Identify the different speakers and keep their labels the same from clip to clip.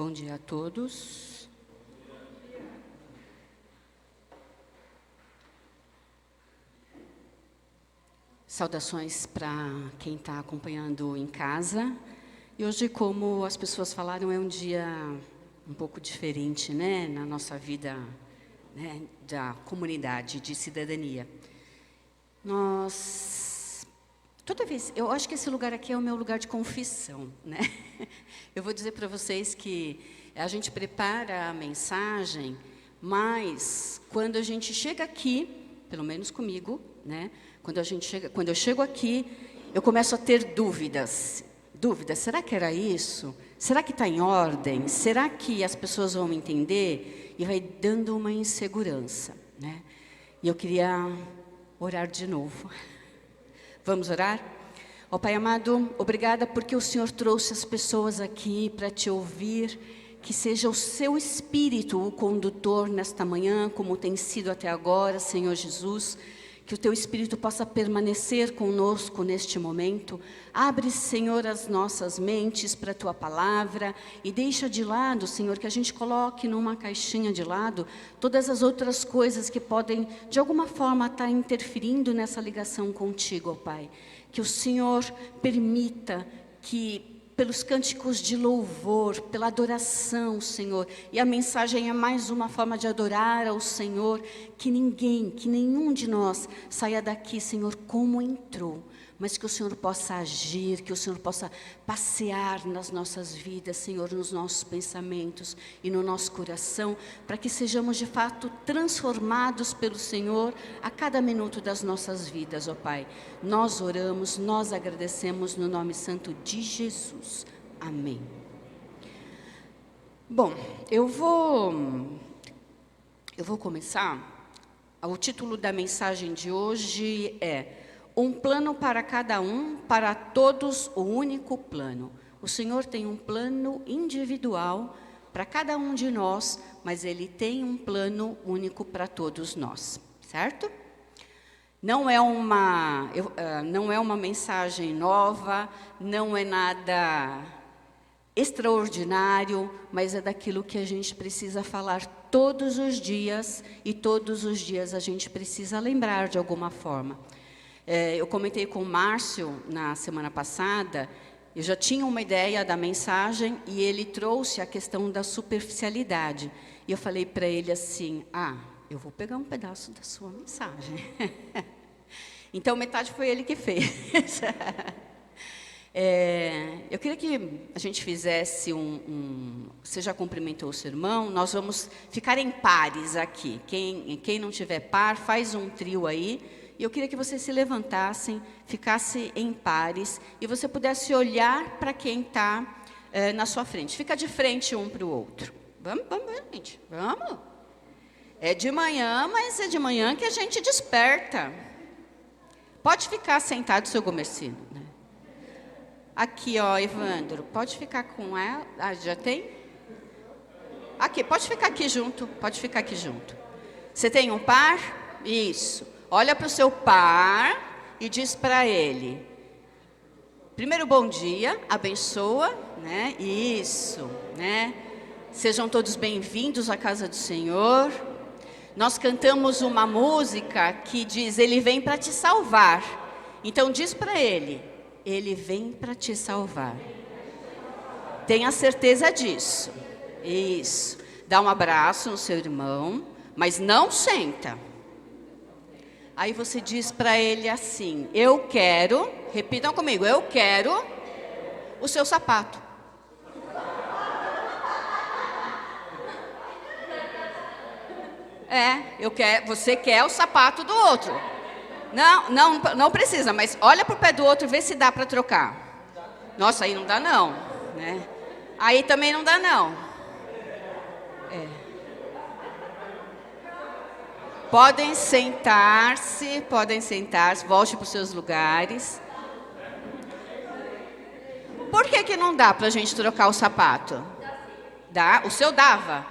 Speaker 1: Bom dia a todos. Saudações para quem está acompanhando em casa. E hoje, como as pessoas falaram, é um dia um pouco diferente, né, na nossa vida, né, da comunidade de cidadania. Toda vez, eu acho que esse lugar aqui é o meu lugar de confissão, né? Eu vou dizer para vocês que a gente prepara a mensagem, mas quando a gente chega aqui, pelo menos comigo, né? Quando eu chego aqui, eu começo a ter dúvidas. Será que era isso? Será que está em ordem? Será que as pessoas vão me entender? E vai dando uma insegurança, né? E eu queria orar de novo. Vamos orar? Ó Pai amado, obrigada porque o Senhor trouxe as pessoas aqui para te ouvir. Que seja o seu Espírito o condutor nesta manhã, como tem sido até agora, Senhor Jesus. Que o teu Espírito possa permanecer conosco neste momento. Abre, Senhor, as nossas mentes para a tua palavra e deixa de lado, Senhor, que a gente coloque numa caixinha de lado todas as outras coisas que podem, de alguma forma, estar interferindo nessa ligação contigo, ó Pai. Que o Senhor permita que, pelos cânticos de louvor, pela adoração, Senhor, e a mensagem é mais uma forma de adorar ao Senhor, que nenhum de nós saia daqui, Senhor, como entrou, mas que o Senhor possa agir, que o Senhor possa passear nas nossas vidas, Senhor, nos nossos pensamentos e no nosso coração, para que sejamos de fato transformados pelo Senhor a cada minuto das nossas vidas, ó Pai. Nós oramos, nós agradecemos no nome santo de Jesus. Amém. Bom, eu vou começar. O título da mensagem de hoje é Um plano para cada um, para todos o único plano. O Senhor tem um plano individual para cada um de nós, mas Ele tem um plano único para todos nós, certo? Não é uma mensagem nova, não é nada extraordinário, mas é daquilo que a gente precisa falar todos os dias, e todos os dias a gente precisa lembrar de alguma forma. Eu comentei com o Márcio na semana passada, eu já tinha uma ideia da mensagem e ele trouxe a questão da superficialidade. E eu falei para ele assim, eu vou pegar um pedaço da sua mensagem. Então, metade foi ele que fez. Eu queria que a gente fizesse Você já cumprimentou o seu irmão? Nós vamos ficar em pares aqui. Quem não tiver par, faz um trio aí. E eu queria que vocês se levantassem, ficassem em pares, e você pudesse olhar para quem está na sua frente. Fica de frente um para o outro. Vamos, gente, vamos. É de manhã, mas é de manhã que a gente desperta. Pode ficar sentado, seu Gomercino, né? Aqui, ó, Evandro, pode ficar com ela. Já tem? Aqui, pode ficar aqui junto, Você tem um par? Isso. Olha para o seu par e diz para ele. Primeiro, bom dia, abençoa, né? Isso, né? Sejam todos bem-vindos à casa do Senhor. Nós cantamos uma música que diz, Ele vem para te salvar. Então diz para ele, Ele vem para te salvar. Tenha certeza disso. Isso. Dá um abraço no seu irmão, mas não senta. Aí você diz para ele assim, eu quero, repitam comigo, eu quero o seu sapato. Você quer o sapato do outro. Não precisa, mas olha para o pé do outro e vê se dá para trocar. Nossa, aí não dá não, né? Aí também não dá não. Podem sentar-se, volte para os seus lugares. Por que não dá para a gente trocar o sapato? Dá? O seu dava?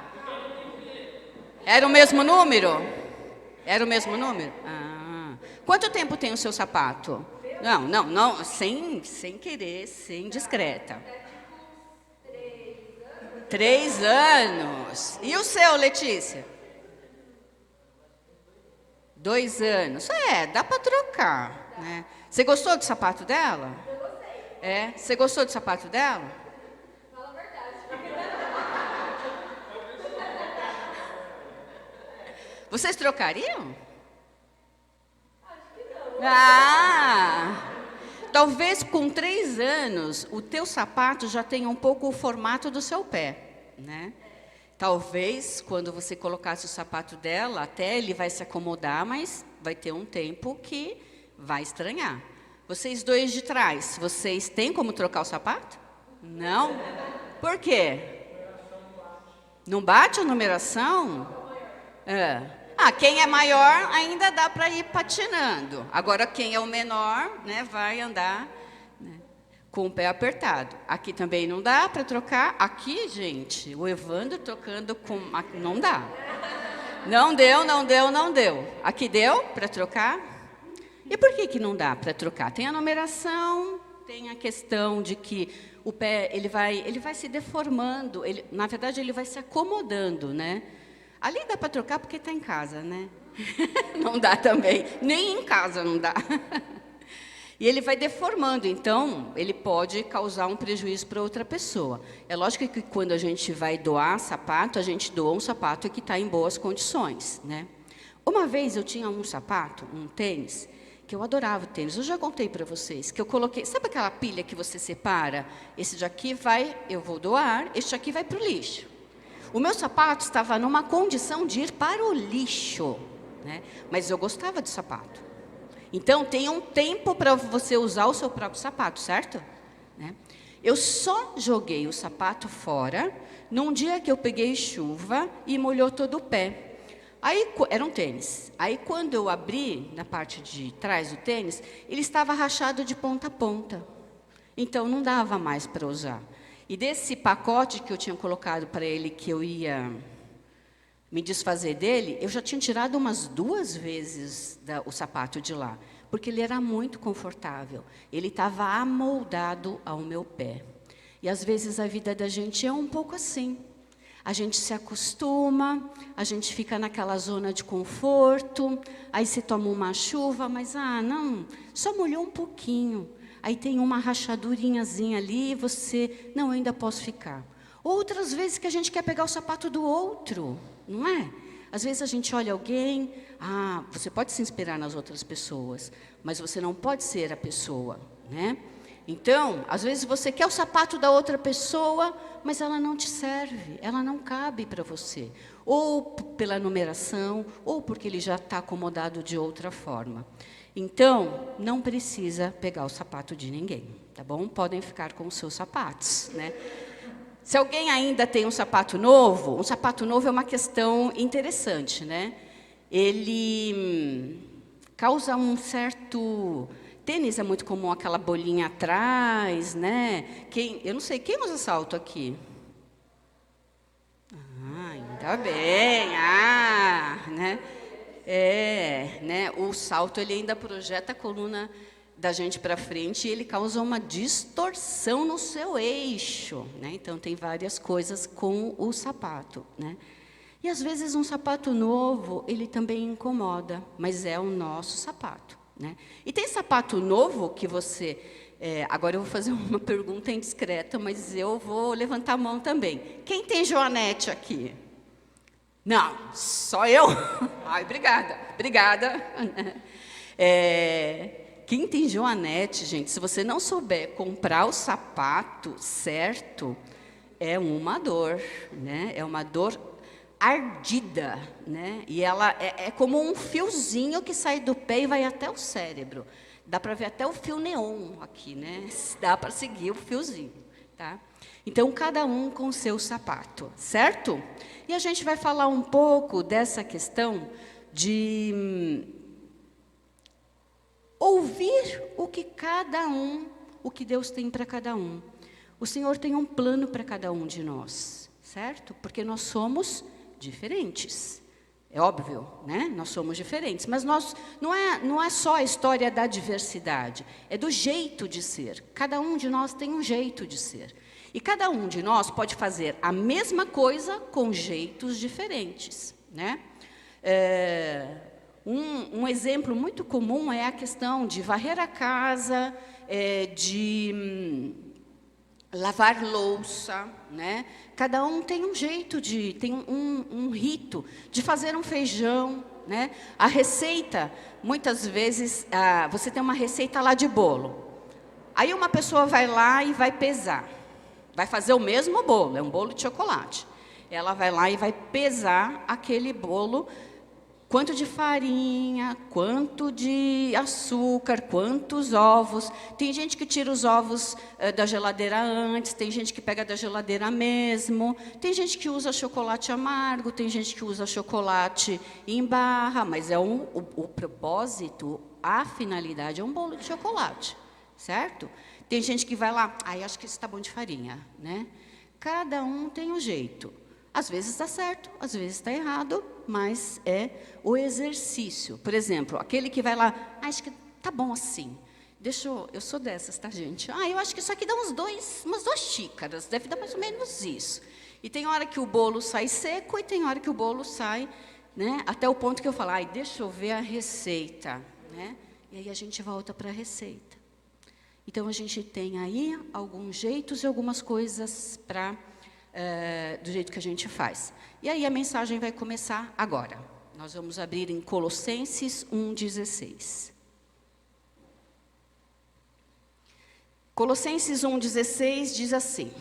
Speaker 1: Era o mesmo número? Quanto tempo tem o seu sapato? Não, sem querer, sem discreta. 3 anos. E o seu, Letícia? 2 anos. Dá para trocar, né? Você gostou do sapato dela?
Speaker 2: Eu gostei.
Speaker 1: É? Você gostou do sapato dela?
Speaker 2: Fala a verdade.
Speaker 1: Vocês trocariam?
Speaker 2: Acho que não.
Speaker 1: Talvez com 3 anos o teu sapato já tenha um pouco o formato do seu pé, né? Talvez quando você colocasse o sapato dela, até ele vai se acomodar, mas vai ter um tempo que vai estranhar. Vocês dois de trás, vocês têm como trocar o sapato? Não? Por quê? Não bate a numeração? Quem é maior ainda dá para ir patinando. Agora, quem é o menor, né, vai andar, né, com o pé apertado. Aqui também não dá para trocar. Aqui, gente, o Evandro tocando com... Não dá. Não deu. Aqui deu para trocar? E por que não dá para trocar? Tem a numeração, tem a questão de que o pé ele vai se deformando. Na verdade, ele vai se acomodando, né? Ali dá para trocar porque está em casa, né? Não dá também. Nem em casa não dá. E ele vai deformando, então, ele pode causar um prejuízo para outra pessoa. É lógico que quando a gente vai doar sapato, a gente doa um sapato que está em boas condições, né? Uma vez eu tinha um sapato, um tênis, que eu adorava o tênis. Eu já contei para vocês, que eu coloquei... Sabe aquela pilha que você separa? Esse daqui eu vou doar, esse daqui vai para o lixo. O meu sapato estava numa condição de ir para o lixo, né? Mas eu gostava de sapato. Então, tem um tempo para você usar o seu próprio sapato, certo? Né? Eu só joguei o sapato fora num dia que eu peguei chuva e molhou todo o pé. Aí, era um tênis. Aí, quando eu abri, na parte de trás do tênis, ele estava rachado de ponta a ponta. Então, não dava mais para usar. E desse pacote que eu tinha colocado para ele, que eu ia me desfazer dele, eu já tinha tirado umas 2 vezes o sapato de lá, porque ele era muito confortável. Ele estava amoldado ao meu pé. E, às vezes, a vida da gente é um pouco assim. A gente se acostuma, a gente fica naquela zona de conforto, aí você toma uma chuva, mas, não, só molhou um pouquinho. Aí tem uma rachadurinhazinha ali, você, não, eu ainda posso ficar. Outras vezes que a gente quer pegar o sapato do outro, não é? Às vezes a gente olha alguém, você pode se inspirar nas outras pessoas, mas você não pode ser a pessoa, né? Então, às vezes você quer o sapato da outra pessoa, mas ela não te serve, ela não cabe para você. Ou pela numeração, ou porque ele já está acomodado de outra forma. Então, não precisa pegar o sapato de ninguém, tá bom? Podem ficar com os seus sapatos, né? Se alguém ainda tem um sapato novo é uma questão interessante, né? Ele causa um certo... Tênis é muito comum, aquela bolinha atrás, né? Eu não sei, quem usa salto aqui? Ainda bem, né? Né? O salto ele ainda projeta a coluna da gente para frente e ele causa uma distorção no seu eixo, né? Então tem várias coisas com o sapato, né? E às vezes um sapato novo ele também incomoda, mas é o nosso sapato, né? E tem sapato novo que você agora eu vou fazer uma pergunta indiscreta, mas eu vou levantar a mão também. Quem tem joanete aqui? Não, só eu? Ai, obrigada. Quem tem joanete, gente, se você não souber comprar o sapato certo, é uma dor, né? É uma dor ardida, né? E ela é como um fiozinho que sai do pé e vai até o cérebro. Dá para ver até o fio neon aqui, né? Dá para seguir o fiozinho, tá? Então, cada um com o seu sapato, certo? E a gente vai falar um pouco dessa questão de ouvir o que Deus tem para cada um. O Senhor tem um plano para cada um de nós, certo? Porque nós somos diferentes. É óbvio, né? Nós somos diferentes, mas não é só a história da diversidade, é do jeito de ser. Cada um de nós tem um jeito de ser. E cada um de nós pode fazer a mesma coisa com jeitos diferentes, né? Um exemplo muito comum é a questão de varrer a casa, de lavar louça, né? Cada um tem um jeito tem um rito de fazer um feijão, né? A receita, muitas vezes, você tem uma receita lá de bolo. Aí uma pessoa vai lá e vai pesar. Vai fazer o mesmo bolo, é um bolo de chocolate. Ela vai lá e vai pesar aquele bolo, quanto de farinha, quanto de açúcar, quantos ovos. Tem gente que tira os ovos da geladeira antes, tem gente que pega da geladeira mesmo, tem gente que usa chocolate amargo, tem gente que usa chocolate em barra, mas o propósito, a finalidade é um bolo de chocolate, certo? Tem gente que vai lá, acho que isso está bom de farinha, né? Cada um tem um jeito. Às vezes está certo, às vezes está errado, mas é o exercício. Por exemplo, aquele que vai lá, acho que está bom assim. Eu sou dessas, tá, gente? Eu acho que isso aqui dá umas 2 xícaras, deve dar mais ou menos isso. E tem hora que o bolo sai seco e tem hora que o bolo sai, né? Até o ponto que eu falo, deixa eu ver a receita, né? E aí a gente volta para a receita. Então, a gente tem aí alguns jeitos e algumas coisas do jeito que a gente faz. E aí a mensagem vai começar agora. Nós vamos abrir em Colossenses 1,16. Colossenses 1,16 diz assim: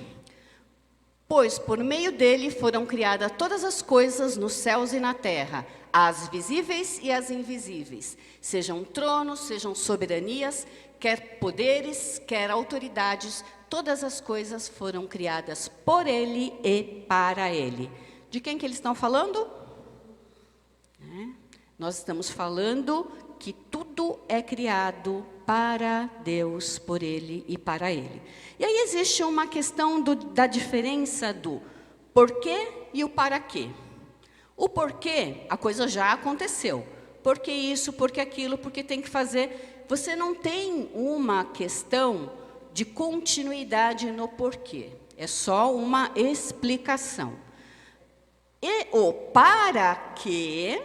Speaker 1: pois por meio dele foram criadas todas as coisas nos céus e na terra, as visíveis e as invisíveis, sejam tronos, sejam soberanias, quer poderes, quer autoridades, todas as coisas foram criadas por Ele e para Ele. De quem que eles estão falando? Nós estamos falando que tudo é criado para Deus, por Ele e para Ele. E aí existe uma questão da diferença do porquê e o para quê. O porquê, a coisa já aconteceu. Por que isso, por que aquilo, porque tem que fazer. Você não tem uma questão de continuidade no porquê. É só uma explicação. E o para quê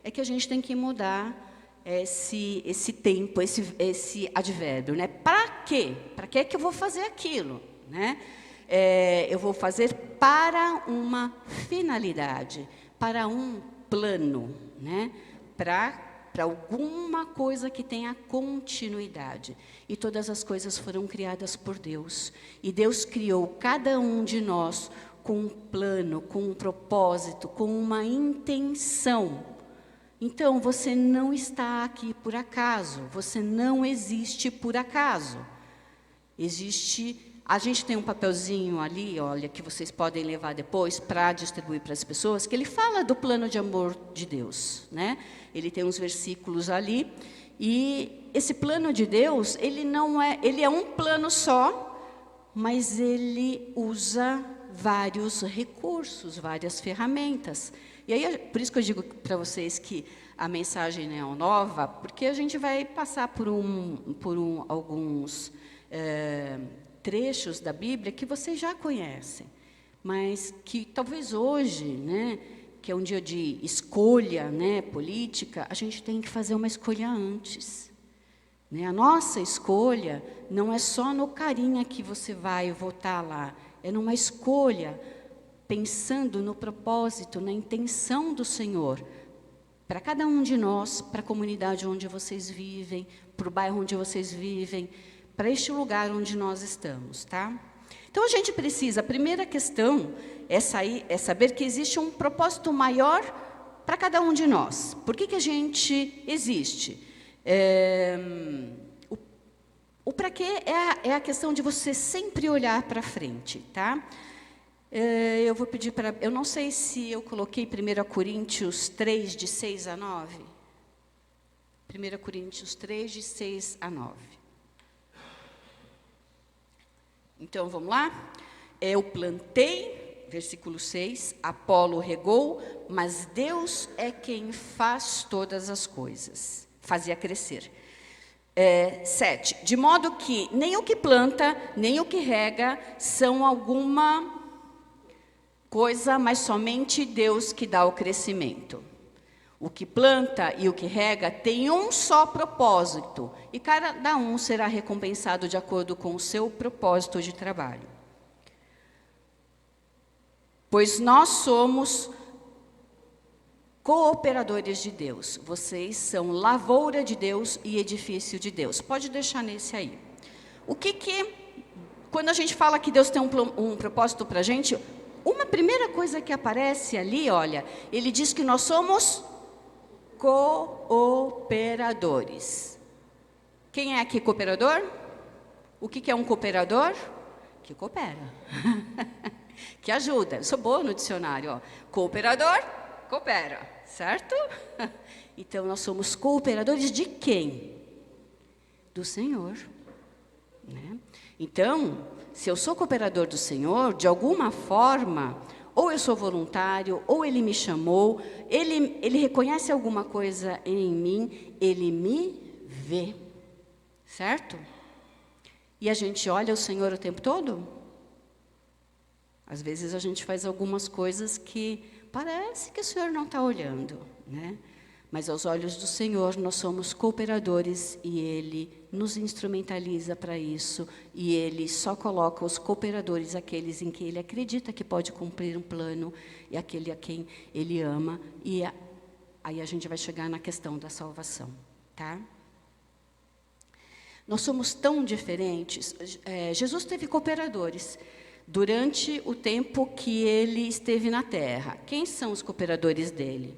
Speaker 1: é que a gente tem que mudar esse tempo, esse advérbio, né? Para quê? Para que é que eu vou fazer aquilo, né? Eu vou fazer para uma finalidade, para um plano, né? Para alguma coisa que tenha continuidade. E todas as coisas foram criadas por Deus. E Deus criou cada um de nós com um plano, com um propósito, com uma intenção. Então, você não está aqui por acaso. Você não existe por acaso. A gente tem um papelzinho ali, olha, que vocês podem levar depois para distribuir para as pessoas, que ele fala do plano de amor de Deus, né? Ele tem uns versículos ali, e esse plano de Deus, ele é um plano só, mas ele usa vários recursos, várias ferramentas. E aí, por isso que eu digo para vocês que a mensagem não é nova, porque a gente vai passar por alguns trechos da Bíblia que vocês já conhecem, mas que talvez hoje, né, que é um dia de escolha, né, política, a gente tem que fazer uma escolha antes, né? A nossa escolha não é só no carinha que você vai votar lá, é numa escolha pensando no propósito, na intenção do Senhor, para cada um de nós, para a comunidade onde vocês vivem, para o bairro onde vocês vivem, para este lugar onde nós estamos, tá? Então, a gente precisa, a primeira questão é saber que existe um propósito maior para cada um de nós. Por que a gente existe? O para quê é a questão de você sempre olhar para frente, tá? Eu vou pedir para... Eu não sei se eu coloquei 1 Coríntios 3, de 6 a 9. 1 Coríntios 3, de 6 a 9. Então, vamos lá? Eu plantei, versículo 6, Apolo regou, mas Deus é quem faz todas as coisas, fazia crescer. 7. De modo que nem o que planta, nem o que rega são alguma coisa, mas somente Deus que dá o crescimento. O que planta e o que rega tem um só propósito, e cada um será recompensado de acordo com o seu propósito de trabalho. Pois nós somos cooperadores de Deus. Vocês são lavoura de Deus e edifício de Deus. Pode deixar nesse aí. Quando a gente fala que Deus tem um propósito para a gente, uma primeira coisa que aparece ali, olha, ele diz que nós somos cooperadores. Quem é aqui cooperador? O que é um cooperador? Que coopera. Que ajuda. Eu sou boa no dicionário. Ó. Cooperador, coopera. Certo? Então, nós somos cooperadores de quem? Do Senhor. Né? Então, se eu sou cooperador do Senhor, de alguma forma, ou eu sou voluntário, ou Ele me chamou, Ele reconhece alguma coisa em mim, Ele me vê. Certo? E a gente olha o Senhor o tempo todo? Às vezes a gente faz algumas coisas que parece que o Senhor não está olhando, né? Mas aos olhos do Senhor nós somos cooperadores e Ele nos instrumentaliza para isso. E Ele só coloca os cooperadores, aqueles em que Ele acredita que pode cumprir um plano e aquele a quem Ele ama. E aí a gente vai chegar na questão da salvação, tá? Nós somos tão diferentes. Jesus teve cooperadores durante o tempo que Ele esteve na Terra. Quem são os cooperadores dele?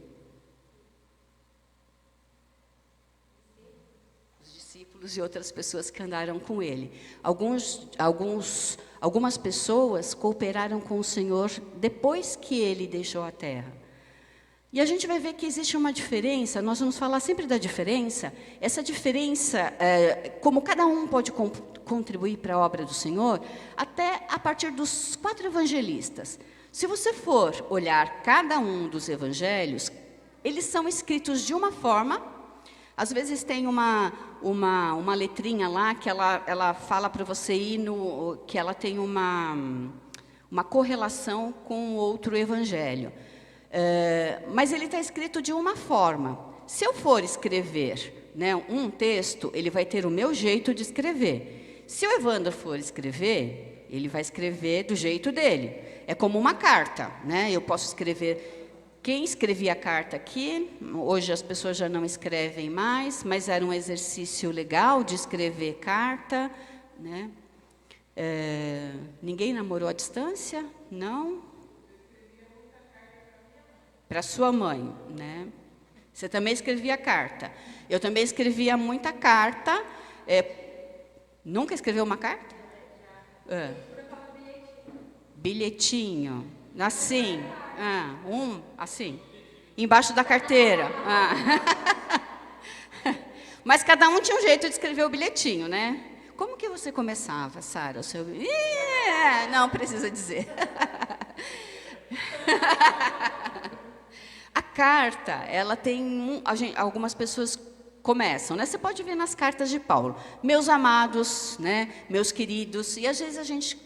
Speaker 1: Os discípulos e outras pessoas que andaram com Ele. Algumas pessoas cooperaram com o Senhor depois que Ele deixou a Terra. E a gente vai ver que existe uma diferença, nós vamos falar sempre da diferença. Essa diferença, como cada um pode contribuir para a obra do Senhor, até a partir dos 4 evangelistas. Se você for olhar cada um dos evangelhos, eles são escritos de uma forma, às vezes tem uma letrinha lá que ela fala para você ir que ela tem uma correlação com outro evangelho. Mas ele está escrito de uma forma. Se eu for escrever, né, um texto, ele vai ter o meu jeito de escrever. Se o Evandro for escrever, ele vai escrever do jeito dele. É como uma carta, né? Eu posso escrever. Quem escrevia a carta aqui, hoje as pessoas já não escrevem mais, mas era um exercício legal de escrever carta, né? Ninguém namorou à distância? Não? Para sua mãe, né? Você também escrevia carta. Eu também escrevia muita carta. Nunca escreveu uma carta? Bilhetinho. Assim. Assim. Embaixo da carteira. Mas cada um tinha um jeito de escrever o bilhetinho, né? Como que você começava, Sara? O seu... Não precisa dizer. A carta, ela tem... algumas pessoas começam, né? Você pode ver nas cartas de Paulo. Meus amados, né? Meus queridos. E às vezes a gente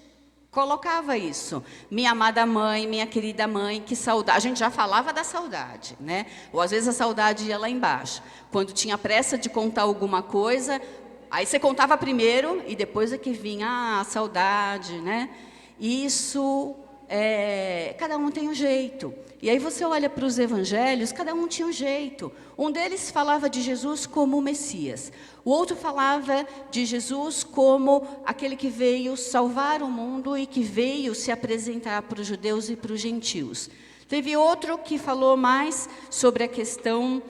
Speaker 1: colocava isso. Minha amada mãe, minha querida mãe, que saudade. A gente já falava da saudade, né? Ou às vezes a saudade ia lá embaixo. Quando tinha pressa de contar alguma coisa, aí você contava primeiro e depois é que vinha a saudade, né? Isso... cada um tem um jeito. E aí você olha para os evangelhos, cada um tinha um jeito. Um deles falava de Jesus como o Messias. O outro falava de Jesus como aquele que veio salvar o mundo e que veio se apresentar para os judeus e para os gentios. Teve outro que falou mais sobre a questão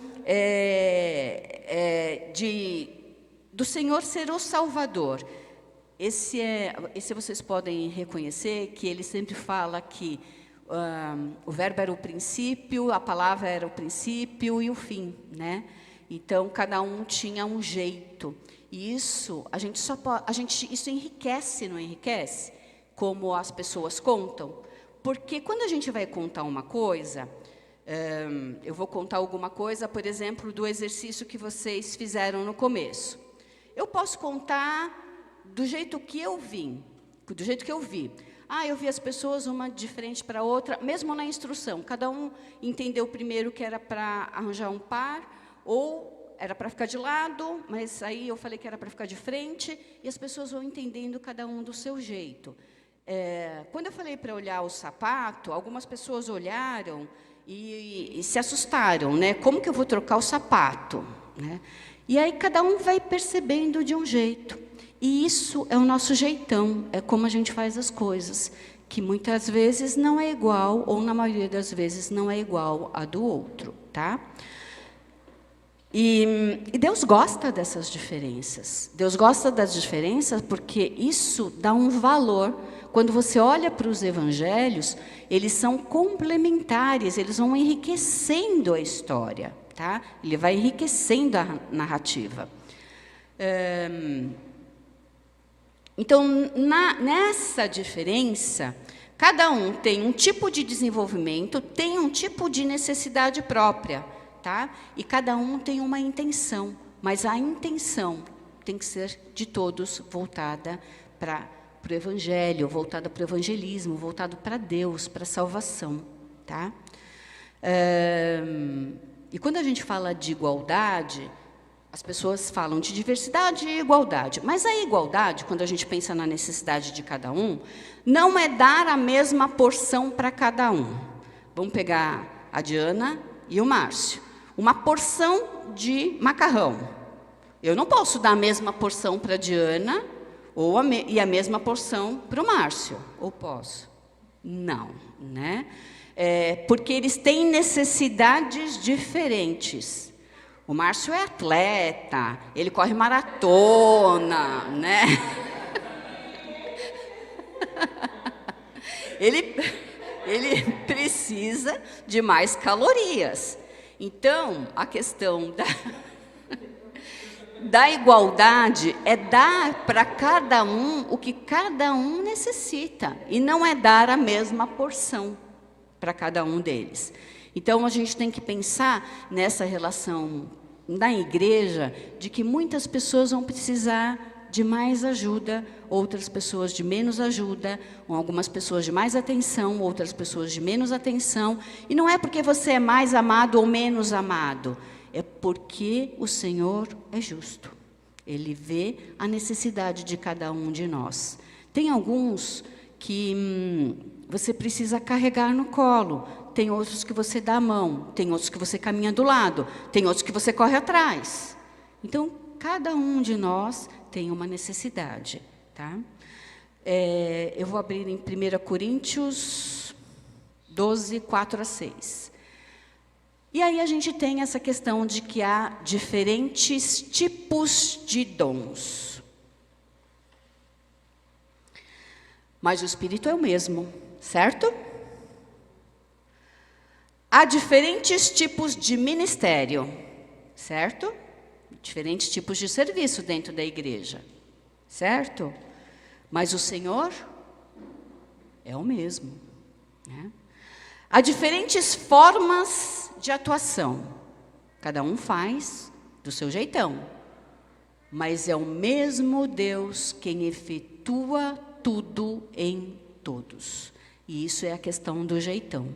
Speaker 1: do Senhor ser o Salvador. Esse vocês podem reconhecer que ele sempre fala que o verbo era o princípio, a palavra era o princípio e o fim, né? Então cada um tinha um jeito. E isso isso enriquece, não enriquece? Como as pessoas contam, porque quando a gente vai contar uma coisa, eu vou contar alguma coisa, por exemplo, do exercício que vocês fizeram no começo. Eu posso contar do jeito que eu vim, do jeito que eu vi. Eu vi as pessoas uma de frente para a outra, mesmo na instrução. Cada um entendeu primeiro que era para arranjar um par, ou era para ficar de lado, mas aí eu falei que era para ficar de frente, e as pessoas vão entendendo cada um do seu jeito. Quando eu falei para olhar o sapato, algumas pessoas olharam e se assustaram, né? Como que eu vou trocar o sapato? Né? E aí cada um vai percebendo de um jeito. E isso é o nosso jeitão, é como a gente faz as coisas, que muitas vezes não é igual, ou na maioria das vezes não é igual a do outro, tá? E Deus gosta dessas diferenças. Deus gosta das diferenças porque isso dá um valor. Quando você olha para os evangelhos, eles são complementares, eles vão enriquecendo a história, tá? Ele vai enriquecendo a narrativa. Então, nessa diferença, cada um tem um tipo de desenvolvimento, tem um tipo de necessidade própria, tá? E cada um tem uma intenção, mas a intenção tem que ser de todos voltada para o Evangelho, voltada para o evangelismo, voltado para Deus, para a salvação, tá? E quando a gente fala de igualdade, as pessoas falam de diversidade e igualdade. Mas a igualdade, quando a gente pensa na necessidade de cada um, não é dar a mesma porção para cada um. Vamos pegar a Diana e o Márcio. Uma porção de macarrão. Eu não posso dar a mesma porção para a Diana e a mesma porção para o Márcio. Ou posso? Não, né? Porque eles têm necessidades diferentes. O Márcio é atleta, ele corre maratona, né? Ele precisa de mais calorias. Então, a questão da igualdade é dar para cada um o que cada um necessita, e não é dar a mesma porção para cada um deles. Então, a gente tem que pensar nessa relação na igreja, de que muitas pessoas vão precisar de mais ajuda, outras pessoas de menos ajuda, algumas pessoas de mais atenção, outras pessoas de menos atenção. E não é porque você é mais amado ou menos amado, é porque o Senhor é justo. Ele vê a necessidade de cada um de nós. Tem alguns que você precisa carregar no colo, tem outros que você dá a mão, tem outros que você caminha do lado, tem outros que você corre atrás. Então, cada um de nós tem uma necessidade, tá? Eu vou abrir em 1 Coríntios 12, 4 a 6. E aí a gente tem essa questão de que há diferentes tipos de dons. Mas o Espírito é o mesmo, certo? Há diferentes tipos de ministério, certo? Diferentes tipos de serviço dentro da igreja, certo? Mas o Senhor é o mesmo, né? Há diferentes formas de atuação. Cada um faz do seu jeitão. Mas é o mesmo Deus quem efetua tudo em todos. E isso é a questão do jeitão.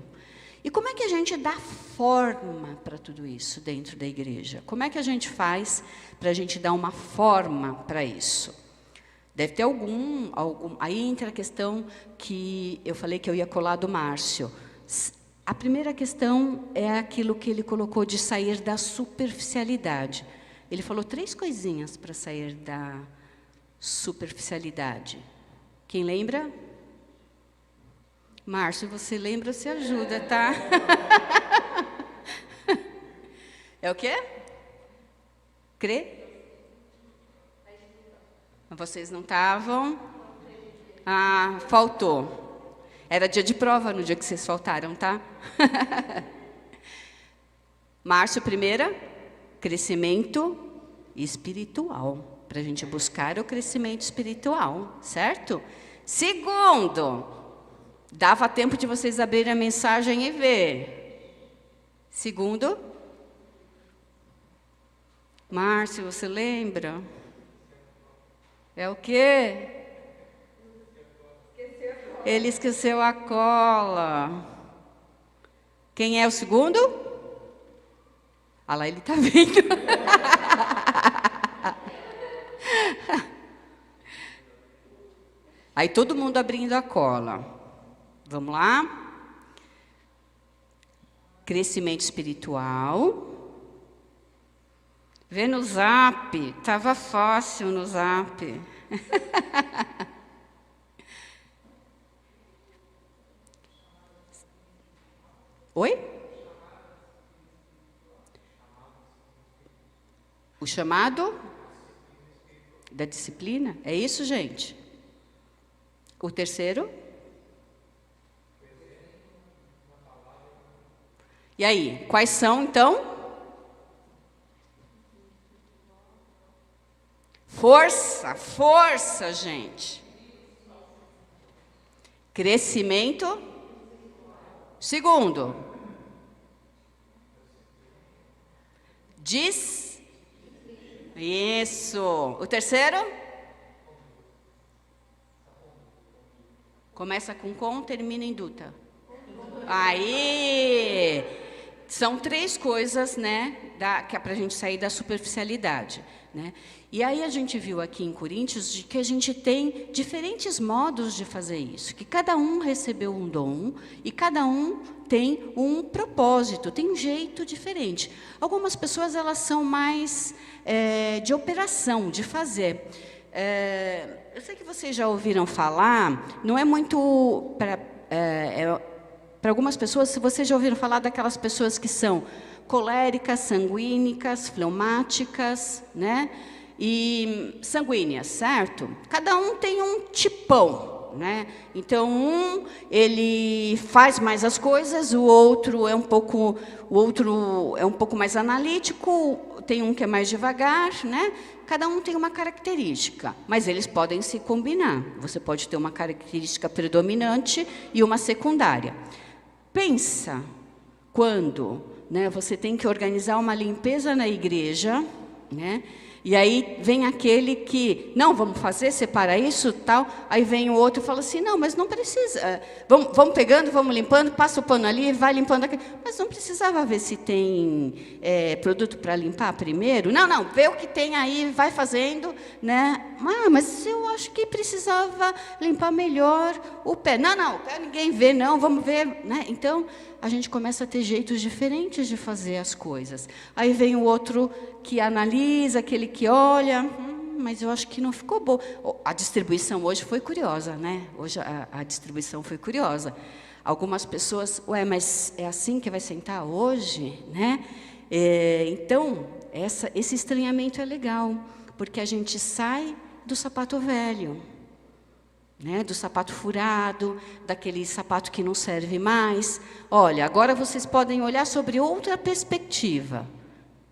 Speaker 1: E como é que a gente dá forma para tudo isso dentro da igreja? Como é que a gente faz para a gente dar uma forma para isso? Deve ter algum... Aí entra a questão que eu falei que eu ia colar do Márcio. A primeira questão é aquilo que ele colocou de sair da superficialidade. Ele falou 3 coisinhas para sair da superficialidade. Quem lembra? Márcio, você lembra, se ajuda, tá? É o quê? Crer? Vocês não estavam? Faltou. Era dia de prova no dia que vocês faltaram, tá? Márcio, primeira, crescimento espiritual. Para a gente buscar o crescimento espiritual, certo? Segundo, dava tempo de vocês abrirem a mensagem e ver. Segundo, Márcio, você lembra? É o quê? Ele esqueceu a cola. Quem é o segundo? Ah lá, ele está vendo. Aí todo mundo abrindo a cola. Vamos lá? Crescimento espiritual. Vê no Zap. Estava fácil no Zap. Oi? O chamado da disciplina? É isso, gente? O terceiro? E aí, quais são, então? Força, força, gente. Crescimento. Segundo. Isso. O terceiro? Começa com, termina em duta. Aí! São 3 coisas, né, que é para a gente sair da superficialidade, né? E aí a gente viu aqui em Coríntios de que a gente tem diferentes modos de fazer isso, que cada um recebeu um dom e cada um tem um propósito, tem um jeito diferente. Algumas pessoas elas são mais de operação, de fazer. Eu sei que vocês já ouviram falar, não é muito para algumas pessoas, se vocês já ouviram falar daquelas pessoas que são coléricas, sanguínicas, fleumáticas, né? E sanguíneas, certo? Cada um tem um tipão, né? Então, ele faz mais as coisas, o outro é um pouco mais analítico, tem um que é mais devagar, né? Cada um tem uma característica, mas eles podem se combinar. Você pode ter uma característica predominante e uma secundária. Pensa quando, né, você tem que organizar uma limpeza na igreja, né? E aí vem aquele que, não, vamos fazer, separa isso, tal. Aí vem o outro e fala assim, não, mas não precisa. Vamos pegando, vamos limpando, passa o pano ali, vai limpando aqui. Mas não precisava ver se tem produto para limpar primeiro? Não, vê o que tem aí, vai fazendo, né? Mas eu acho que precisava limpar melhor o pé. Não, o pé ninguém vê, não, vamos ver, né? Então, a gente começa a ter jeitos diferentes de fazer as coisas. Aí vem o outro que analisa, aquele que olha, mas eu acho que não ficou bom. A distribuição hoje foi curiosa, né? Hoje a distribuição foi curiosa. Algumas pessoas, mas é assim que vai sentar hoje, né? Então, esse estranhamento é legal, porque a gente sai do sapato velho, né, do sapato furado, daquele sapato que não serve mais. Olha, agora vocês podem olhar sobre outra perspectiva,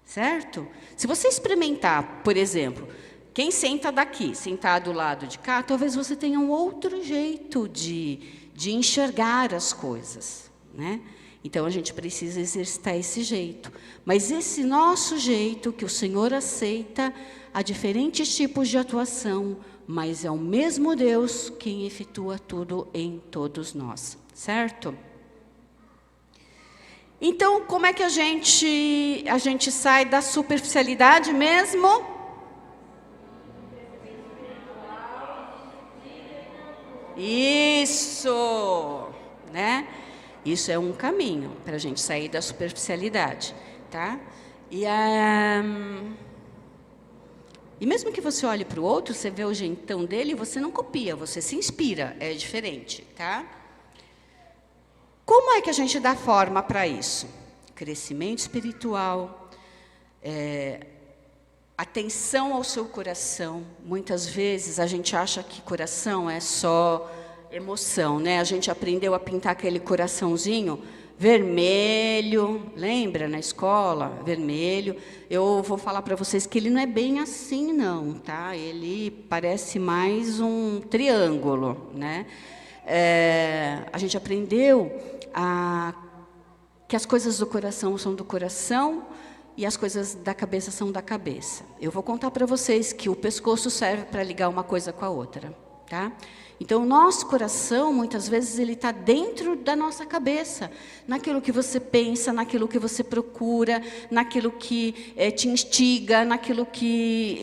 Speaker 1: certo? Se você experimentar, por exemplo, quem senta daqui, sentar do lado de cá, talvez você tenha um outro jeito de enxergar as coisas, né? Então, a gente precisa exercitar esse jeito. Mas esse nosso jeito, que o Senhor aceita, há diferentes tipos de atuação, mas é o mesmo Deus quem efetua tudo em todos nós, certo? Então, como é que a gente sai da superficialidade mesmo? Isso, né? Isso é um caminho para a gente sair da superficialidade, tá? E mesmo que você olhe para o outro, você vê o jeitão dele, você não copia, você se inspira, é diferente, tá? Como é que a gente dá forma para isso? Crescimento espiritual, atenção ao seu coração. Muitas vezes a gente acha que coração é só emoção, né? A gente aprendeu a pintar aquele coraçãozinho vermelho, lembra na escola? Vermelho. Eu vou falar para vocês que ele não é bem assim, não, tá? Ele parece mais um triângulo, né? A gente aprendeu que as coisas do coração são do coração e as coisas da cabeça são da cabeça. Eu vou contar para vocês que o pescoço serve para ligar uma coisa com a outra, tá? Então, o nosso coração, muitas vezes, ele está dentro da nossa cabeça, naquilo que você pensa, naquilo que você procura, naquilo que te instiga, naquilo que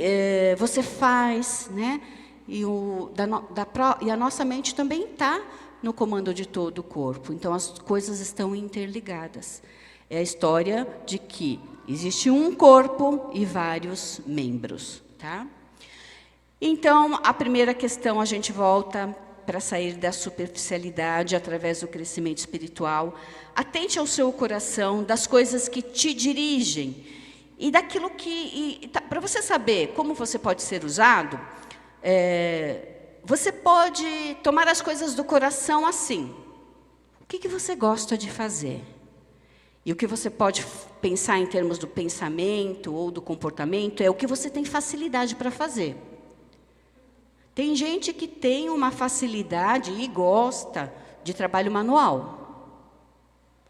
Speaker 1: você faz, né? E a nossa mente também está no comando de todo o corpo. Então, as coisas estão interligadas. É a história de que existe um corpo e vários membros, tá? Então, a primeira questão, a gente volta para sair da superficialidade através do crescimento espiritual. Atente ao seu coração, das coisas que te dirigem. E daquilo que... para você saber como você pode ser usado, você pode tomar as coisas do coração assim. O que você gosta de fazer? E o que você pode pensar em termos do pensamento ou do comportamento é o que você tem facilidade para fazer. Tem gente que tem uma facilidade e gosta de trabalho manual.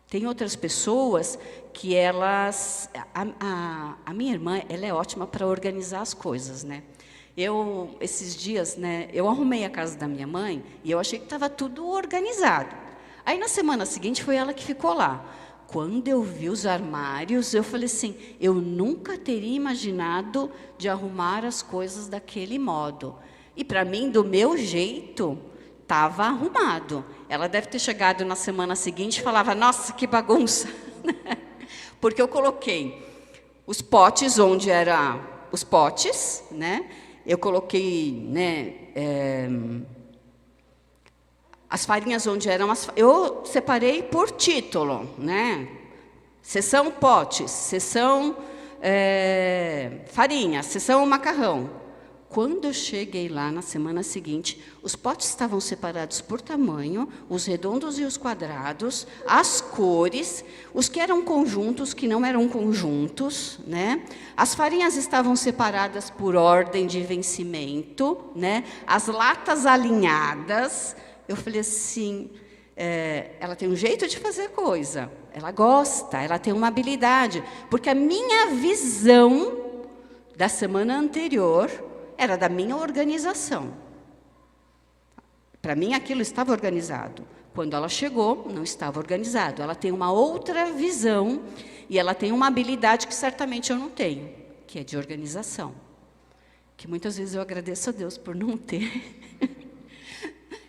Speaker 1: Tem outras pessoas que elas... A minha irmã, ela é ótima para organizar as coisas, né? Esses dias, né, eu arrumei a casa da minha mãe e eu achei que estava tudo organizado. Aí, na semana seguinte, foi ela que ficou lá. Quando eu vi os armários, eu falei assim, eu nunca teria imaginado de arrumar as coisas daquele modo. E, para mim, do meu jeito, estava arrumado. Ela deve ter chegado na semana seguinte e falava, nossa, que bagunça. Porque eu coloquei os potes onde eram os potes, né? Eu coloquei, né, as farinhas onde eram as... Eu separei por título, né? Seção potes, seção farinha, seção macarrão. Quando eu cheguei lá, na semana seguinte, os potes estavam separados por tamanho, os redondos e os quadrados, as cores, os que eram conjuntos, que não eram conjuntos, né? As farinhas estavam separadas por ordem de vencimento, né? As latas alinhadas. Eu falei assim, ela tem um jeito de fazer coisa, ela gosta, ela tem uma habilidade, porque a minha visão da semana anterior era da minha organização. Para mim, aquilo estava organizado. Quando ela chegou, não estava organizado. Ela tem uma outra visão e ela tem uma habilidade que certamente eu não tenho, que é de organização. Que muitas vezes eu agradeço a Deus por não ter.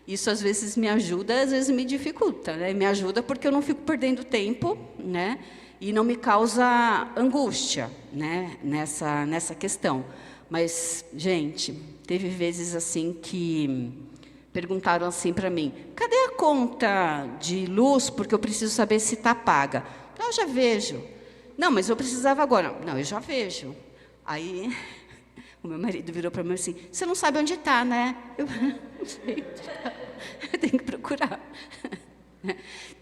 Speaker 1: Isso, às vezes, me ajuda, às vezes, me dificulta, né? Me ajuda porque eu não fico perdendo tempo, né? E não me causa angústia, né? Nessa questão. Mas, gente, teve vezes assim que perguntaram assim para mim, cadê a conta de luz, porque eu preciso saber se está paga. Eu já vejo. Não, mas eu precisava agora. Não, eu já vejo. Aí, o meu marido virou para mim assim, você não sabe onde está, né? Eu não sei onde está. Eu tenho que procurar.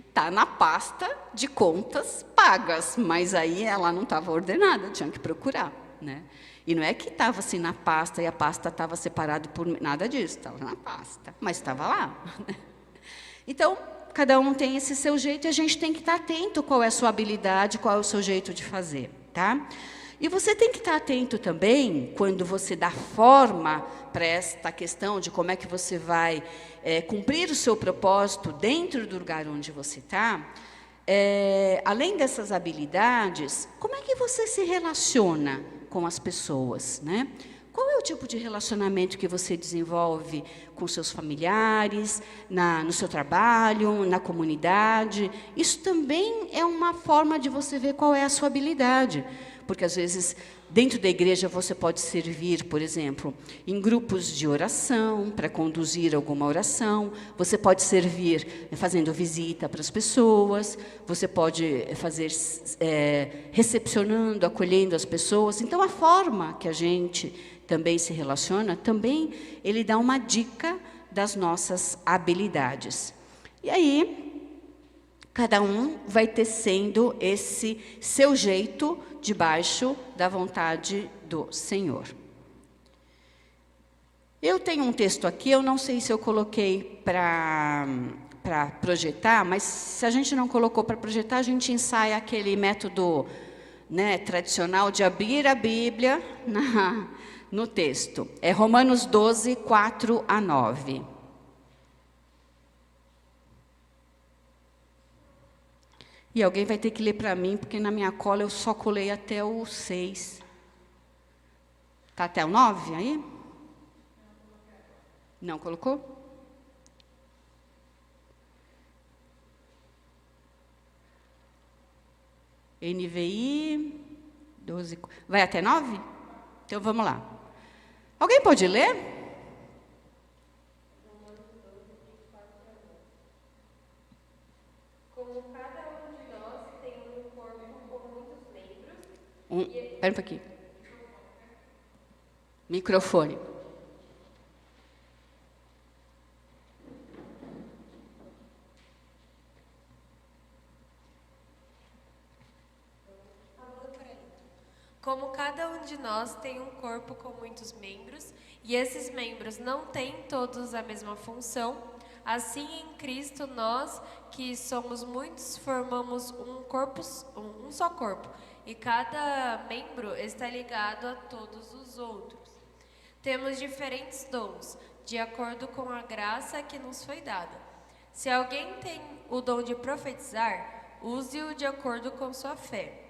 Speaker 1: Está na pasta de contas pagas, mas aí ela não estava ordenada, tinha que procurar, né? E não é que estava assim na pasta e a pasta estava separada por nada disso, estava na pasta, mas estava lá. Então, cada um tem esse seu jeito e a gente tem que estar atento qual é a sua habilidade, qual é o seu jeito de fazer, tá? E você tem que estar atento também, quando você dá forma para esta questão de como é que você vai cumprir o seu propósito dentro do lugar onde você está, além dessas habilidades, como é que você se relaciona com as pessoas, né? Qual é o tipo de relacionamento que você desenvolve com seus familiares, no seu trabalho, na comunidade? Isso também é uma forma de você ver qual é a sua habilidade. Porque, às vezes, dentro da igreja, você pode servir, por exemplo, em grupos de oração, para conduzir alguma oração. Você pode servir fazendo visita para as pessoas. Você pode fazer recepcionando, acolhendo as pessoas. Então, a forma que a gente também se relaciona, também ele dá uma dica das nossas habilidades. E aí, cada um vai tecendo esse seu jeito debaixo da vontade do Senhor. Eu tenho um texto aqui, eu não sei se eu coloquei para projetar, mas se a gente não colocou para projetar, a gente ensaia aquele método né, tradicional de abrir a Bíblia no texto. É Romanos 12, 4 a 9. E alguém vai ter que ler para mim, porque na minha cola eu só colei até o 6. Está até o 9 aí? Não colocou? NVI 12. Vai até 9? Então vamos lá. Alguém pode ler? Espera um pouquinho. Microfone.
Speaker 3: Como cada um de nós tem um corpo com muitos membros, e esses membros não têm todos a mesma função, assim em Cristo nós, que somos muitos, formamos um só corpo, e cada membro está ligado a todos os outros. Temos diferentes dons, de acordo com a graça que nos foi dada. Se alguém tem o dom de profetizar, use-o de acordo com sua fé.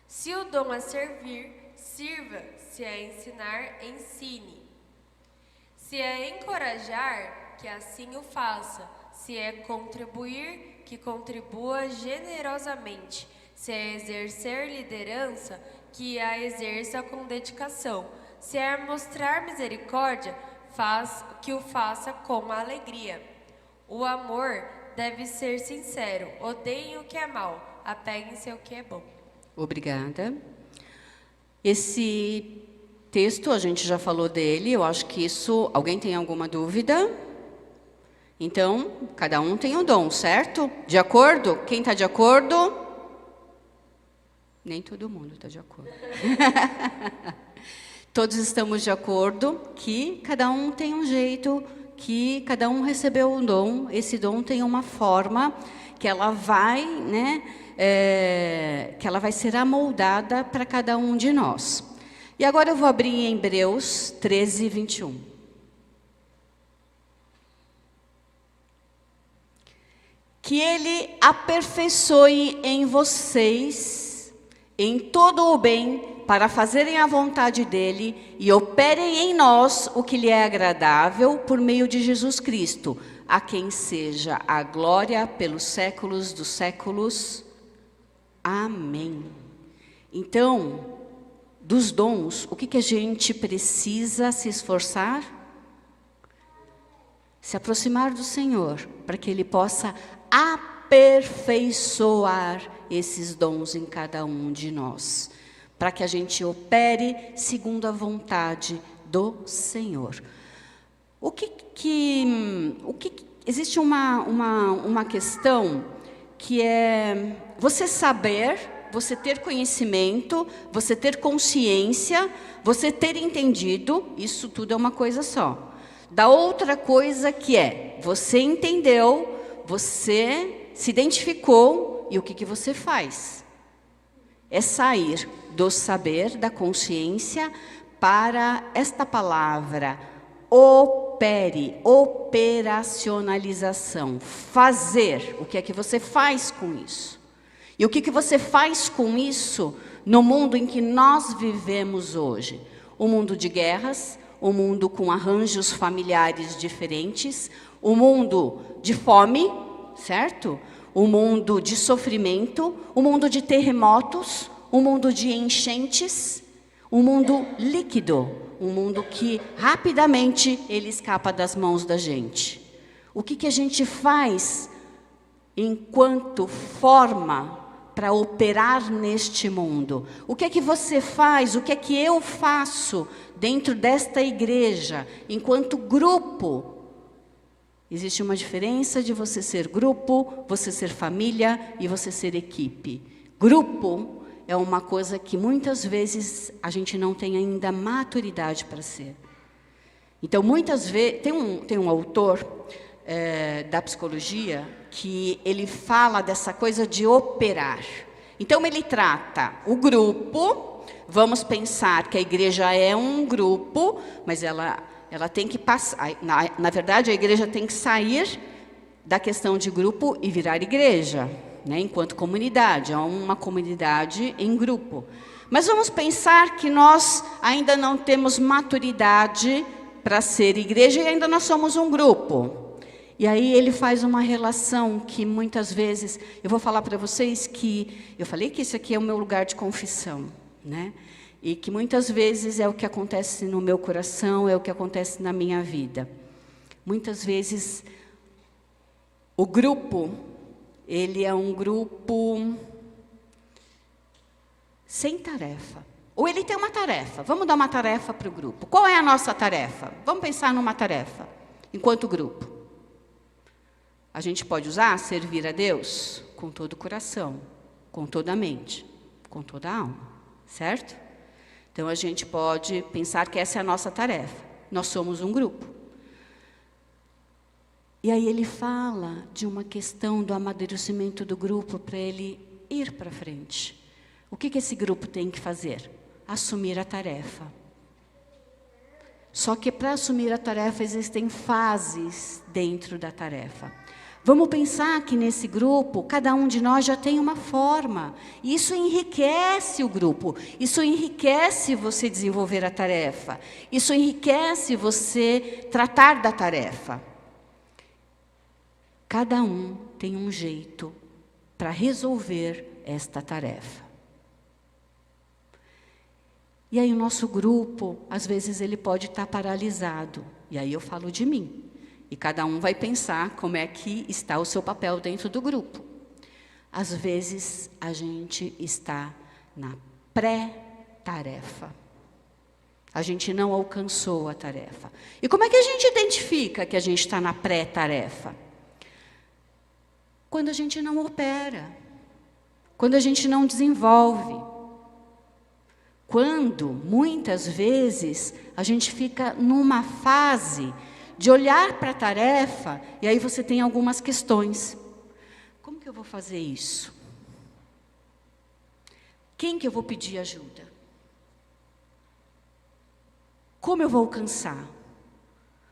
Speaker 3: Se o dom é servir, sirva. Se é ensinar, ensine. Se é encorajar, que assim o faça. Se é contribuir, que contribua generosamente. Se é exercer liderança, que a exerça com dedicação. Se é mostrar misericórdia, que o faça com alegria. O amor deve ser sincero. Odeiem o que é mal, apeguem-se ao que é bom.
Speaker 1: Obrigada. Esse texto, a gente já falou dele, eu acho que isso... Alguém tem alguma dúvida? Então, cada um tem um dom, certo? De acordo? Quem está de acordo? Nem todo mundo está de acordo. Todos estamos de acordo que cada um tem um jeito, que cada um recebeu um dom, esse dom tem uma forma que ela vai, né, que ela vai ser amoldada para cada um de nós. E agora eu vou abrir em Hebreus 13, 21. Que Ele aperfeiçoe em vocês, em todo o bem, para fazerem a vontade dEle e operem em nós o que lhe é agradável por meio de Jesus Cristo, a quem seja a glória pelos séculos dos séculos. Amém. Então, dos dons, o que a gente precisa se esforçar? Se aproximar do Senhor, para que Ele possa aperfeiçoar esses dons em cada um de nós, para que a gente opere segundo a vontade do Senhor. Existe uma questão que é você saber, você ter conhecimento, você ter consciência, você ter entendido, isso tudo é uma coisa só. Da outra coisa que é, você entendeu, você se identificou e o que você faz? É sair do saber, da consciência, para esta palavra, operacionalização, fazer. O que é que você faz com isso? E o que você faz com isso no mundo em que nós vivemos hoje? O mundo de guerras, o mundo com arranjos familiares diferentes, o mundo de fome, certo? O mundo de sofrimento, o mundo de terremotos, o mundo de enchentes, um mundo líquido, um mundo que rapidamente ele escapa das mãos da gente. O que a gente faz enquanto forma para operar neste mundo? O que é que você faz, o que é que eu faço dentro desta igreja, enquanto grupo? Existe uma diferença de você ser grupo, você ser família e você ser equipe. Grupo é uma coisa que muitas vezes a gente não tem ainda maturidade para ser. Então, muitas vezes, tem um autor da psicologia que ele fala dessa coisa de operar. Então, ele trata o grupo. Vamos pensar que a igreja é um grupo, mas ela tem que passar. Na verdade, a igreja tem que sair da questão de grupo e virar igreja, né? Enquanto comunidade, é uma comunidade em grupo. Mas vamos pensar que nós ainda não temos maturidade para ser igreja e ainda nós somos um grupo. E aí ele faz uma relação que muitas vezes, eu vou falar para vocês que, eu falei que esse aqui é o meu lugar de confissão, né? E que muitas vezes é o que acontece no meu coração, é o que acontece na minha vida. Muitas vezes o grupo, ele é um grupo sem tarefa. Ou ele tem uma tarefa. Vamos dar uma tarefa para o grupo. Qual é a nossa tarefa? Vamos pensar numa tarefa, enquanto grupo. A gente pode usar servir a Deus com todo o coração, com toda a mente, com toda a alma, certo? Então, a gente pode pensar que essa é a nossa tarefa. Nós somos um grupo. E aí ele fala de uma questão do amadurecimento do grupo para ele ir para frente. O que esse grupo tem que fazer? Assumir a tarefa. Só que para assumir a tarefa existem fases dentro da tarefa. Vamos pensar que nesse grupo, cada um de nós já tem uma forma. E isso enriquece o grupo. Isso enriquece você desenvolver a tarefa. Isso enriquece você tratar da tarefa. Cada um tem um jeito para resolver esta tarefa. E aí o nosso grupo, às vezes ele pode estar paralisado. E aí eu falo de mim. E cada um vai pensar como é que está o seu papel dentro do grupo. Às vezes a gente está na pré-tarefa. A gente não alcançou a tarefa. E como é que a gente identifica que a gente está na pré-tarefa? Quando a gente não opera. Quando a gente não desenvolve. Quando, muitas vezes, a gente fica numa fase de olhar para a tarefa, e aí você tem algumas questões. Como que eu vou fazer isso? Quem que eu vou pedir ajuda? Como eu vou alcançar?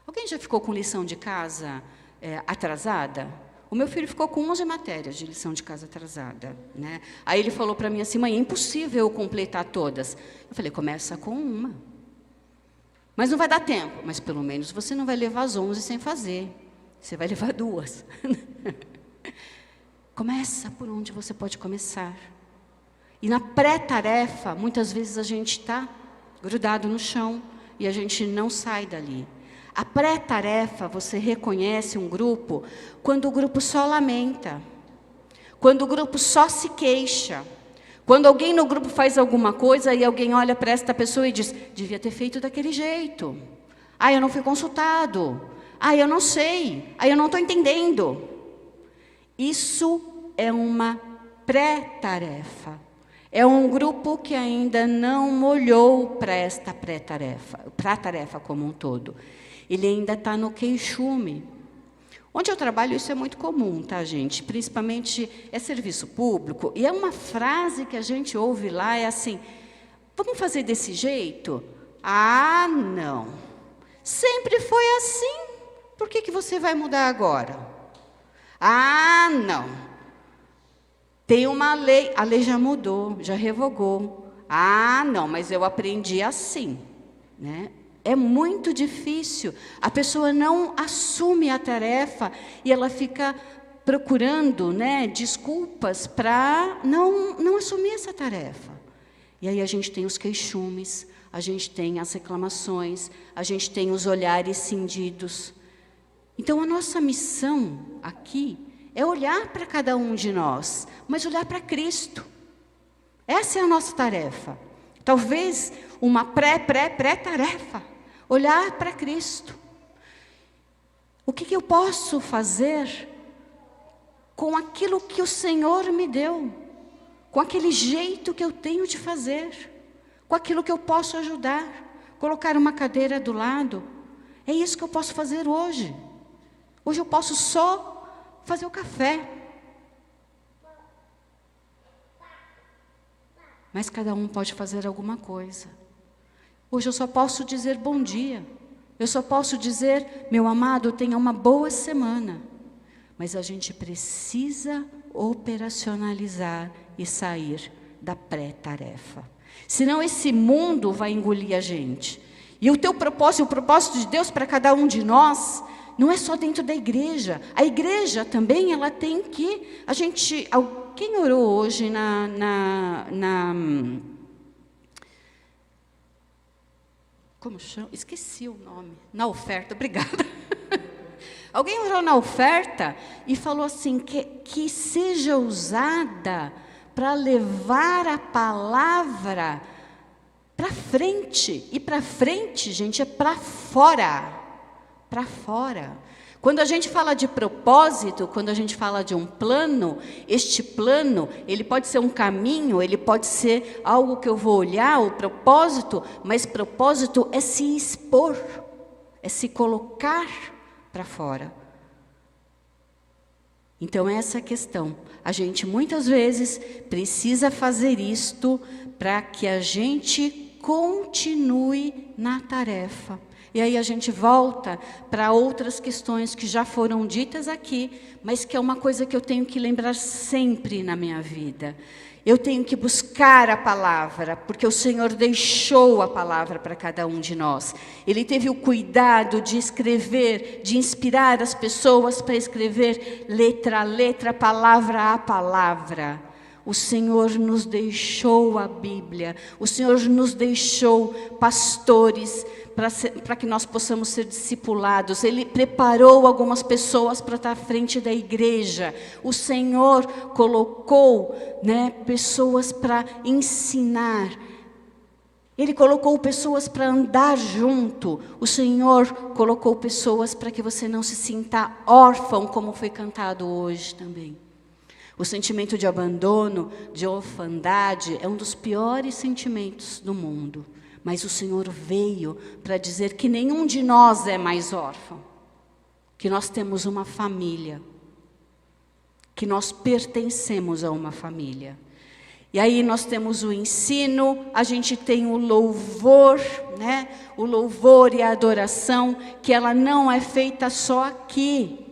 Speaker 1: Alguém já ficou com lição de casa atrasada? O meu filho ficou com 11 matérias de lição de casa atrasada, né? Aí ele falou para mim assim, mãe, é impossível eu completar todas. Eu falei, começa com uma. Mas não vai dar tempo. Mas pelo menos você não vai levar as 11 sem fazer. Você vai levar 2. Começa por onde você pode começar. E na pré-tarefa, muitas vezes a gente está grudado no chão e a gente não sai dali. A pré-tarefa, você reconhece um grupo quando o grupo só lamenta, quando o grupo só se queixa, quando alguém no grupo faz alguma coisa e alguém olha para esta pessoa e diz, devia ter feito daquele jeito. Ah, eu não fui consultado. Ah, eu não sei. Ah, eu não estou entendendo. Isso é uma pré-tarefa. É um grupo que ainda não olhou para esta pré-tarefa, para a tarefa como um todo. Ele ainda está no queixume. Onde eu trabalho, isso é muito comum, tá, gente? Principalmente é serviço público. E é uma frase que a gente ouve lá, é assim, vamos fazer desse jeito? Ah, não. Sempre foi assim. Por que você vai mudar agora? Ah, não. Tem uma lei, a lei já mudou, já revogou. Ah, não, mas eu aprendi assim, né? É muito difícil. A pessoa não assume a tarefa e ela fica procurando, né, desculpas para não assumir essa tarefa. E aí a gente tem os queixumes, a gente tem as reclamações, a gente tem os olhares cindidos. Então, a nossa missão aqui é olhar para cada um de nós, mas olhar para Cristo. Essa é a nossa tarefa. Talvez uma pré-tarefa. Olhar para Cristo. O que eu posso fazer com aquilo que o Senhor me deu? Com aquele jeito que eu tenho de fazer? Com aquilo que eu posso ajudar? Colocar uma cadeira do lado? É isso que eu posso fazer hoje. Hoje eu posso só fazer o café. mas cada um pode fazer alguma coisa. Hoje eu só posso dizer bom dia. Eu só posso dizer, meu amado, tenha uma boa semana. Mas a gente precisa operacionalizar e sair da pré-tarefa. Senão esse mundo vai engolir a gente. E o teu propósito, o propósito de Deus para cada um de nós, não é só dentro da igreja. A igreja também, ela tem que... Quem orou hoje como chama? Esqueci o nome. Na oferta, obrigada. Alguém orou na oferta e falou assim, que seja usada para levar a palavra para frente. E para frente, gente, é para fora. Para fora. Quando a gente fala de propósito, quando a gente fala de um plano, este plano, ele pode ser um caminho, ele pode ser algo que eu vou olhar, o propósito, mas propósito é se expor, é se colocar para fora. Então, essa é a questão. A gente, muitas vezes, precisa fazer isto para que a gente continue na tarefa. E aí a gente volta para outras questões que já foram ditas aqui, mas que é uma coisa que eu tenho que lembrar sempre na minha vida. Eu tenho que buscar a palavra, porque o Senhor deixou a palavra para cada um de nós. Ele teve o cuidado de escrever, de inspirar as pessoas para escrever letra a letra, palavra a palavra. O Senhor nos deixou a Bíblia, o Senhor nos deixou pastores para que nós possamos ser discipulados. Ele preparou algumas pessoas para estar à frente da igreja. O Senhor colocou, pessoas para ensinar. Ele colocou pessoas para andar junto. O Senhor colocou pessoas para que você não se sinta órfão, como foi cantado hoje também. O sentimento de abandono, de orfandade, é um dos piores sentimentos do mundo. Mas o Senhor veio para dizer que nenhum de nós é mais órfão. Que nós temos uma família. Que nós pertencemos a uma família. E aí nós temos o ensino, a gente tem o louvor, O louvor e a adoração, que ela não é feita só aqui.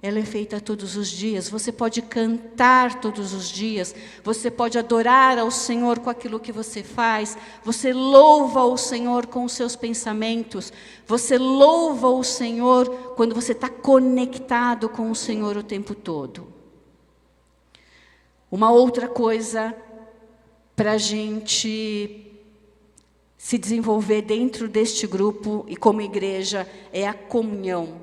Speaker 1: Ela é feita todos os dias. Você pode cantar todos os dias. Você pode adorar ao Senhor com aquilo que você faz. Você louva o Senhor com os seus pensamentos. Você louva o Senhor quando você está conectado com o Senhor o tempo todo. Uma outra coisa para a gente se desenvolver dentro deste grupo e como igreja é a comunhão.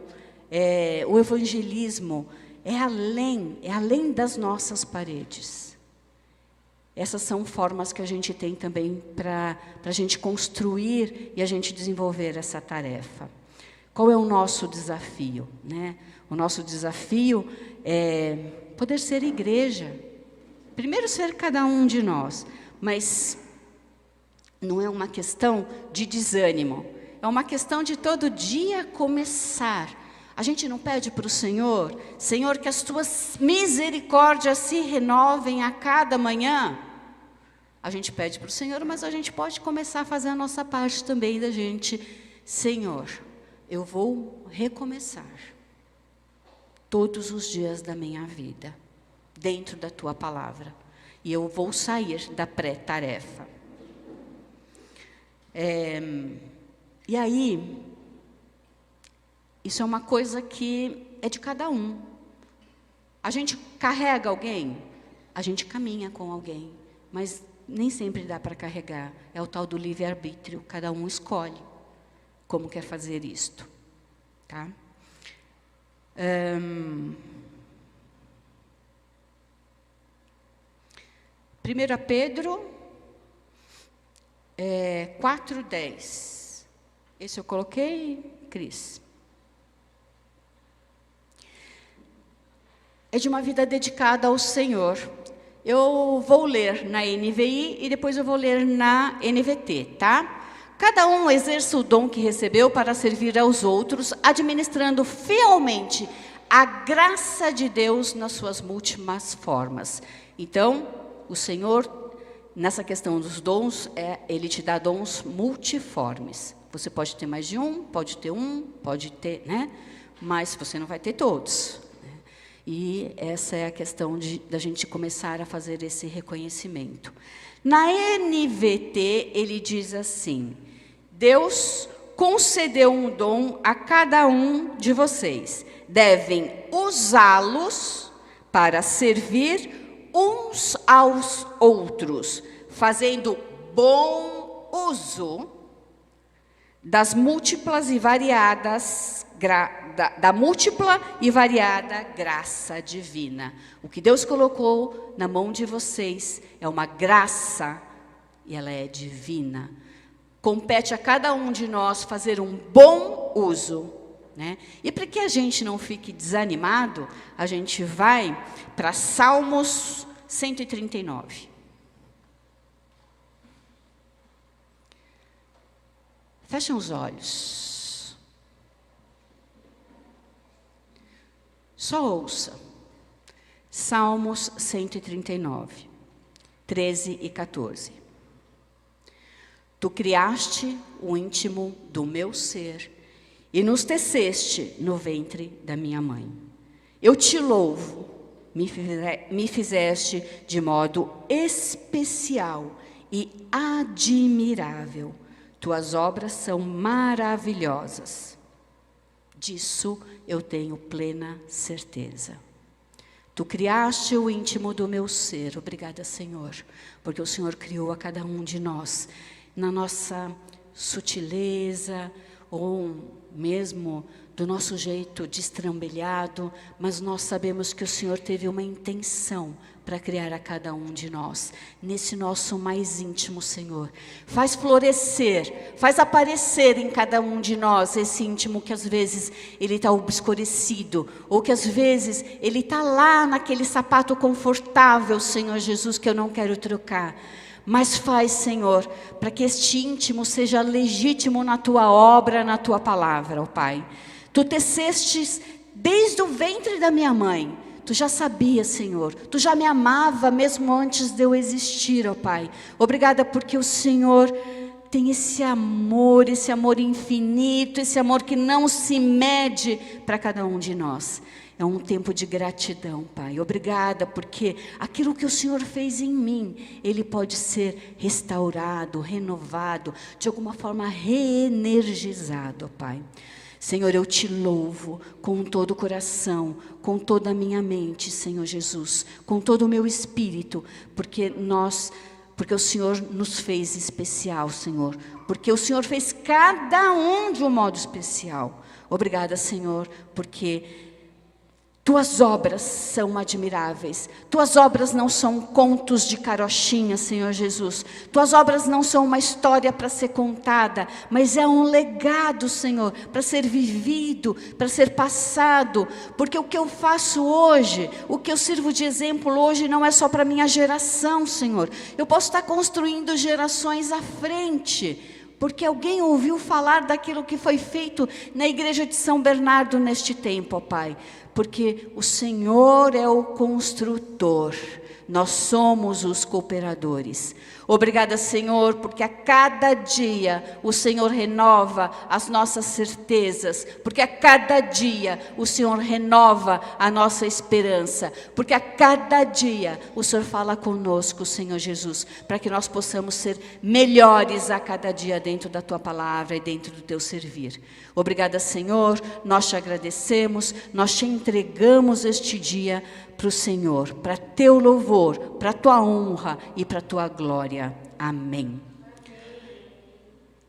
Speaker 1: O evangelismo é além das nossas paredes. Essas são formas que a gente tem também para a gente construir e a gente desenvolver essa tarefa. Qual é o nosso desafio? O nosso desafio é poder ser igreja. Primeiro ser cada um de nós, mas não é uma questão de desânimo. É uma questão de todo dia começar. A gente não pede para o Senhor, Senhor, que as tuas misericórdias se renovem a cada manhã. A gente pede para o Senhor, mas a gente pode começar a fazer a nossa parte também da gente. Senhor, eu vou recomeçar todos os dias da minha vida, dentro da tua palavra. E eu vou sair da pré-tarefa. E aí... Isso é uma coisa que é de cada um. A gente carrega alguém, a gente caminha com alguém, mas nem sempre dá para carregar. É o tal do livre-arbítrio, cada um escolhe como quer fazer isto. Tá? 1 Pedro 4:10. Esse eu coloquei, Cris. É de uma vida dedicada ao Senhor. Eu vou ler na NVI e depois eu vou ler na NVT, tá? Cada um exerça o dom que recebeu para servir aos outros, administrando fielmente a graça de Deus nas suas múltiplas formas. Então, o Senhor nessa questão dos dons, ele te dá dons multiformes. Você pode ter mais de um, pode ter, né? Mas você não vai ter todos. Né? E essa é a questão da gente começar a fazer esse reconhecimento. Na NVT, ele diz assim: Deus concedeu um dom a cada um de vocês. Devem usá-los para servir uns aos outros, fazendo bom uso das múltiplas e variadas da múltipla e variada graça divina. O que Deus colocou na mão de vocês é uma graça e ela é divina. Compete a cada um de nós fazer um bom uso, né? E para que a gente não fique desanimado, a gente vai para Salmos 139. Fechem os olhos. Só ouça. Salmos 139, 13 e 14. Tu criaste o íntimo do meu ser e nos teceste no ventre da minha mãe. Eu te louvo, me fizeste de modo especial e admirável. Tuas obras são maravilhosas. Disso eu tenho plena certeza. Tu criaste o íntimo do meu ser. Obrigada, Senhor, porque o Senhor criou a cada um de nós, na nossa sutileza, ou mesmo do nosso jeito destrambelhado, mas nós sabemos que o Senhor teve uma intenção para criar a cada um de nós, nesse nosso mais íntimo, Senhor. Faz florescer, faz aparecer em cada um de nós esse íntimo que às vezes ele está obscurecido, ou que às vezes ele está lá naquele sapato confortável, Senhor Jesus, que eu não quero trocar. Mas faz, Senhor, para que este íntimo seja legítimo na Tua obra, na Tua palavra, ó Pai. Tu tecestes desde o ventre da minha mãe. Tu já sabia, Senhor. Tu já me amava mesmo antes de eu existir, ó Pai. Obrigada porque o Senhor tem esse amor infinito, esse amor que não se mede para cada um de nós. É um tempo de gratidão, Pai. Obrigada, porque aquilo que o Senhor fez em mim, Ele pode ser restaurado, renovado, de alguma forma reenergizado, Pai. Senhor, eu te louvo com todo o coração, com toda a minha mente, Senhor Jesus, com todo o meu espírito, porque o Senhor nos fez especial, Senhor, porque o Senhor fez cada um de um modo especial. Obrigada, Senhor, porque Tuas obras são admiráveis. Tuas obras não são contos de carochinha, Senhor Jesus. Tuas obras não são uma história para ser contada, mas é um legado, Senhor, para ser vivido, para ser passado. Porque o que eu faço hoje, o que eu sirvo de exemplo hoje, não é só para minha geração, Senhor. Eu posso estar construindo gerações à frente, porque alguém ouviu falar daquilo que foi feito na igreja de São Bernardo neste tempo, ó Pai. Porque o Senhor é o construtor, nós somos os cooperadores. Obrigada, Senhor, porque a cada dia o Senhor renova as nossas certezas, porque a cada dia o Senhor renova a nossa esperança, porque a cada dia o Senhor fala conosco, Senhor Jesus, para que nós possamos ser melhores a cada dia dentro da Tua palavra e dentro do Teu servir. Obrigada, Senhor, nós te agradecemos, nós te entregamos este dia para o Senhor, para Teu louvor, para Tua honra e para Tua glória. Amém.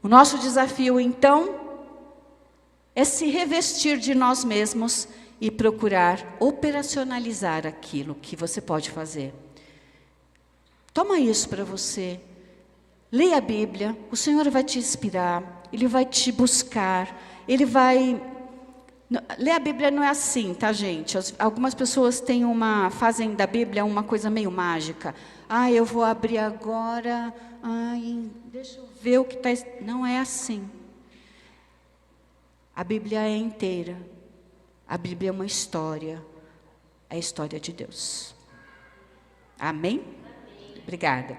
Speaker 1: O nosso desafio, então, é se revestir de nós mesmos e procurar operacionalizar aquilo que você pode fazer. Toma isso para você. Leia a Bíblia, o Senhor vai te inspirar, Ele vai te buscar, Ele vai... Ler a Bíblia não é assim, tá, gente? Algumas pessoas fazem da Bíblia uma coisa meio mágica. Eu vou abrir agora, deixa eu ver o que está... Não é assim. A Bíblia é inteira. A Bíblia é uma história. É a história de Deus. Amém? Obrigada.